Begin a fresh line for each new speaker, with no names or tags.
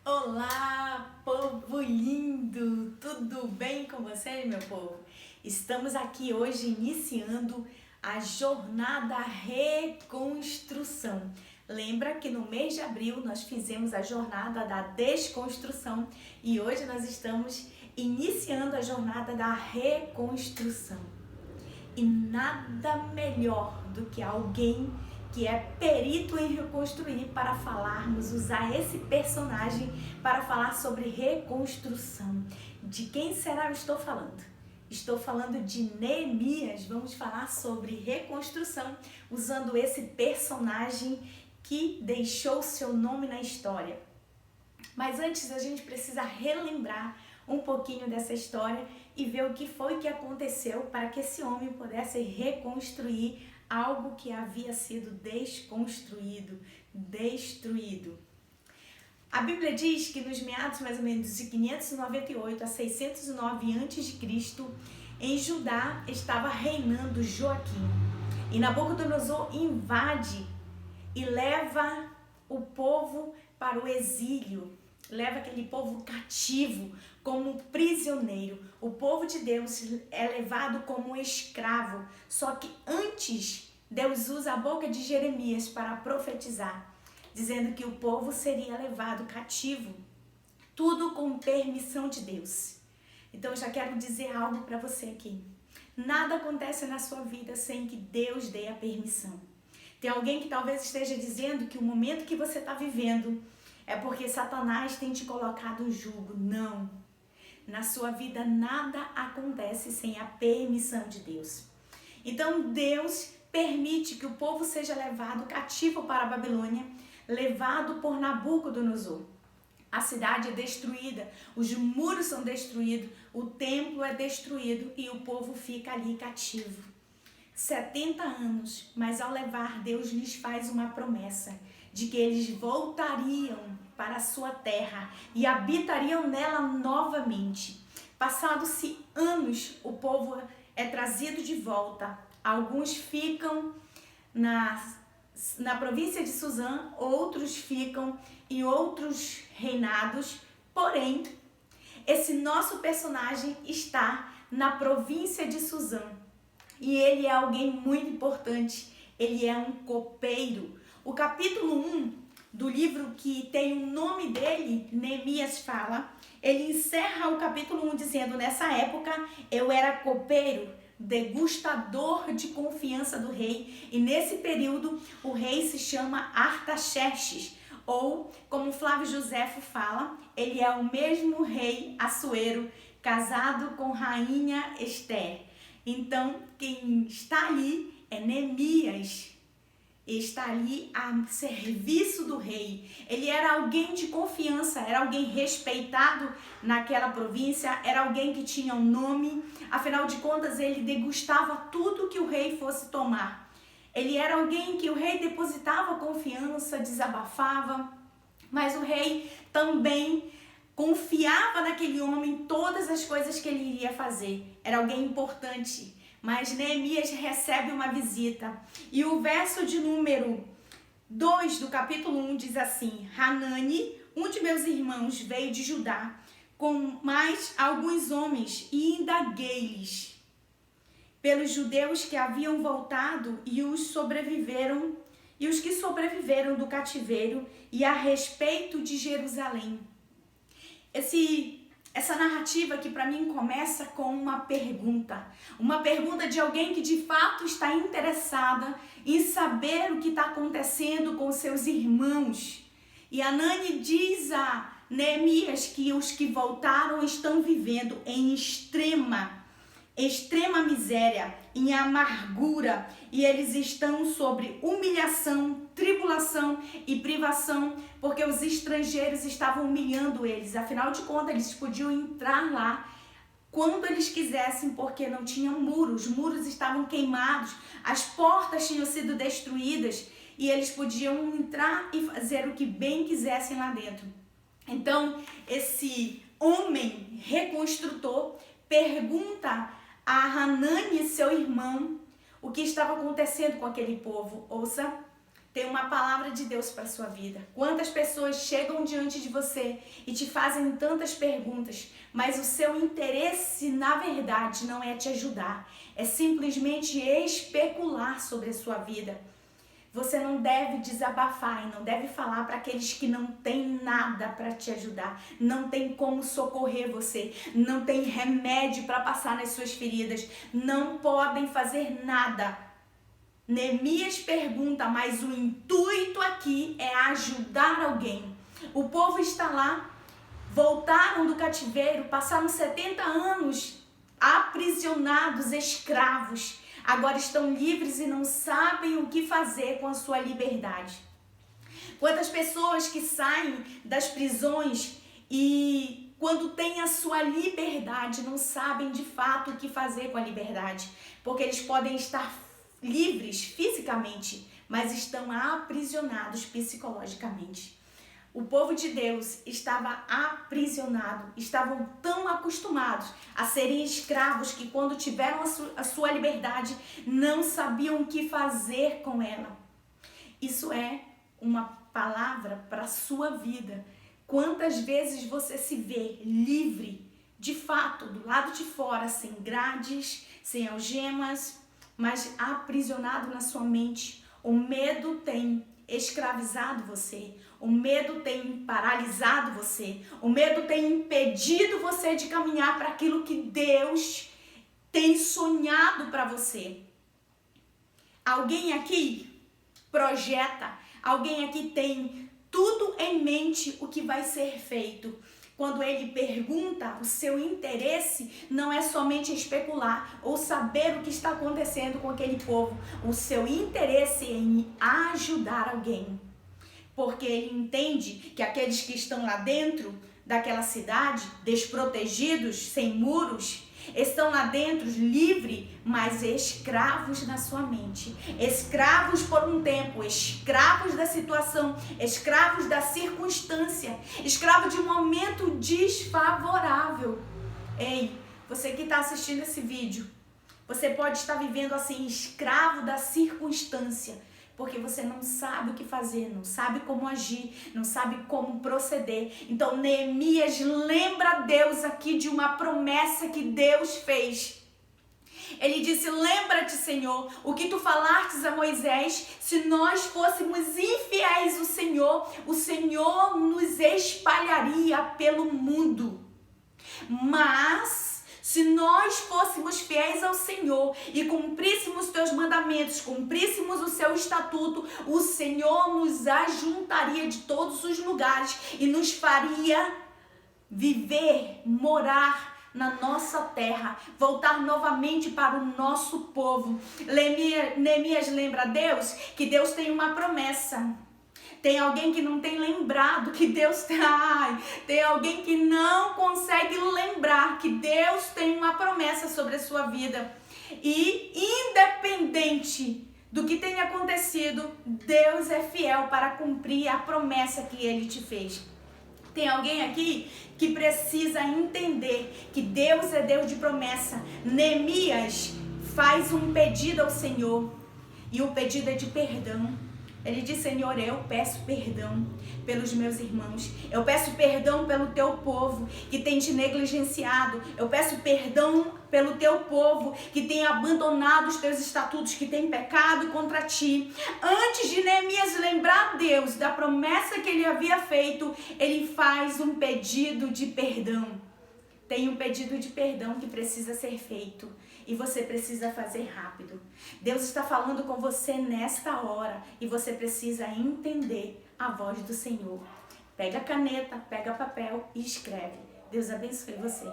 Olá, povo lindo! Tudo bem com vocês, meu povo? Estamos aqui hoje iniciando a jornada reconstrução. Lembra que no mês de abril nós fizemos a jornada da desconstrução e hoje nós estamos iniciando a jornada da reconstrução. E nada melhor do que alguém que é perito em reconstruir para falarmos, usar esse personagem para falar sobre reconstrução. De quem será eu estou falando? Estou falando de Neemias. Vamos falar sobre reconstrução usando esse personagem que deixou seu nome na história. Mas antes a gente precisa relembrar um pouquinho dessa história e ver o que foi que aconteceu para que esse homem pudesse reconstruir algo que havia sido desconstruído, destruído. A Bíblia diz que nos meados mais ou menos de 598 a 609 a.C., em Judá estava reinando Joaquim. E Nabucodonosor invade e leva o povo para o exílio, leva aquele povo cativo como prisioneiro. O povo de Deus é levado como escravo. Só que antes, Deus usa a boca de Jeremias para profetizar, dizendo que o povo seria levado cativo. Tudo com permissão de Deus. Então eu já quero dizer algo para você aqui. Nada acontece na sua vida sem que Deus dê a permissão. Tem alguém que talvez esteja dizendo que o momento que você está vivendo é porque Satanás tem te colocado um jugo. Não. Na sua vida nada acontece sem a permissão de Deus. Então Deus permite que o povo seja levado cativo para a Babilônia, levado por Nabucodonosor. A cidade é destruída, os muros são destruídos, o templo é destruído e o povo fica ali cativo. 70 anos, mas ao levar, Deus lhes faz uma promessa de que eles voltariam para a sua terra e habitariam nela novamente. Passados-se anos, o povo é trazido de volta. Alguns ficam na província de Suzã, outros ficam em outros reinados. Porém, esse nosso personagem está na província de Suzã. E ele é alguém muito importante, ele é um copeiro. O capítulo 1 do livro que tem o nome dele, Neemias fala, ele encerra o capítulo 1 dizendo: nessa época eu era copeiro, degustador de confiança do rei, e nesse período o rei se chama Artaxerxes, ou como Flávio Josefo fala, ele é o mesmo rei Assuero, casado com rainha Esther. Então, quem está ali é Neemias, está ali a serviço do rei. Ele era alguém de confiança, era alguém respeitado naquela província, era alguém que tinha um nome, afinal de contas ele degustava tudo que o rei fosse tomar. Ele era alguém que o rei depositava confiança, desabafava, mas o rei também confiava naquele homem todas as coisas que ele iria fazer. Era alguém importante. Mas Neemias recebe uma visita. E o verso de número 2 do capítulo 1 diz assim: Hanani, um de meus irmãos, veio de Judá com mais alguns homens e indaguei-lhes pelos judeus que haviam voltado e os que sobreviveram do cativeiro e a respeito de Jerusalém. Essa narrativa aqui para mim começa com uma pergunta de alguém que de fato está interessada em saber o que está acontecendo com seus irmãos. E Hanani diz a Neemias que os que voltaram estão vivendo em extrema miséria, em amargura, e eles estão sobre humilhação, tribulação e privação, porque os estrangeiros estavam humilhando eles. Afinal de contas, eles podiam entrar lá quando eles quisessem, porque não tinham muros, os muros estavam queimados, as portas tinham sido destruídas e eles podiam entrar e fazer o que bem quisessem lá dentro. Então, esse homem reconstrutor pergunta a Hanani, seu irmão, o que estava acontecendo com aquele povo. Ouça, tem uma palavra de Deus para sua vida. Quantas pessoas chegam diante de você e te fazem tantas perguntas, mas o seu interesse, na verdade, não é te ajudar, é simplesmente especular sobre a sua vida. Você não deve desabafar e não deve falar para aqueles que não têm nada para te ajudar, não tem como socorrer você, não tem remédio para passar nas suas feridas, não podem fazer nada. Neemias pergunta, mas o intuito aqui é ajudar alguém. O povo está lá, voltaram do cativeiro, passaram 70 anos aprisionados, escravos. Agora estão livres e não sabem o que fazer com a sua liberdade. Quantas pessoas que saem das prisões e quando têm a sua liberdade não sabem de fato o que fazer com a liberdade, porque eles podem estar livres fisicamente, mas estão aprisionados psicologicamente. O povo de Deus estava aprisionado, estavam tão acostumados a serem escravos que quando tiveram a sua liberdade não sabiam o que fazer com ela. Isso é uma palavra para a sua vida. Quantas vezes você se vê livre, de fato, do lado de fora, sem grades, sem algemas, mas aprisionado na sua mente? O medo tem escravizado você, o medo tem paralisado você, o medo tem impedido você de caminhar para aquilo que Deus tem sonhado para você. Alguém aqui projeta, alguém aqui tem tudo em mente o que vai ser feito. Quando ele pergunta, o seu interesse não é somente especular ou saber o que está acontecendo com aquele povo. O seu interesse é em ajudar alguém. Porque ele entende que aqueles que estão lá dentro daquela cidade, desprotegidos, sem muros, estão lá dentro livres, mas escravos na sua mente. Escravos por um tempo, escravos da situação, escravos da circunstância, escravos de um momento desfavorável. Ei, você que está assistindo esse vídeo, você pode estar vivendo assim, escravo da circunstância, porque você não sabe o que fazer, não sabe como agir, não sabe como proceder. Então Neemias lembra Deus aqui de uma promessa que Deus fez. Ele disse: lembra-te, Senhor, o que tu falastes a Moisés, se nós fôssemos infiéis o Senhor nos espalharia pelo mundo. Mas se nós fôssemos fiéis ao Senhor e cumpríssemos teus mandamentos, cumpríssemos o seu estatuto, o Senhor nos ajuntaria de todos os lugares e nos faria viver, morar na nossa terra, voltar novamente para o nosso povo. Neemias lembra a Deus que Deus tem uma promessa. Tem alguém que não tem lembrado que Deus tem alguém que não consegue lembrar que Deus tem uma promessa sobre a sua vida. E independente do que tenha acontecido, Deus é fiel para cumprir a promessa que Ele te fez. Tem alguém aqui que precisa entender que Deus é Deus de promessa. Neemias faz um pedido ao Senhor e o pedido é de perdão. Ele diz: Senhor, eu peço perdão pelos meus irmãos. Eu peço perdão pelo teu povo que tem te negligenciado. Eu peço perdão pelo teu povo que tem abandonado os teus estatutos, que tem pecado contra ti. Antes de Neemias lembrar Deus da promessa que ele havia feito, ele faz um pedido de perdão. Tem um pedido de perdão que precisa ser feito. E você precisa fazer rápido. Deus está falando com você nesta hora e você precisa entender a voz do Senhor. Pega a caneta, pega papel e escreve. Deus abençoe você.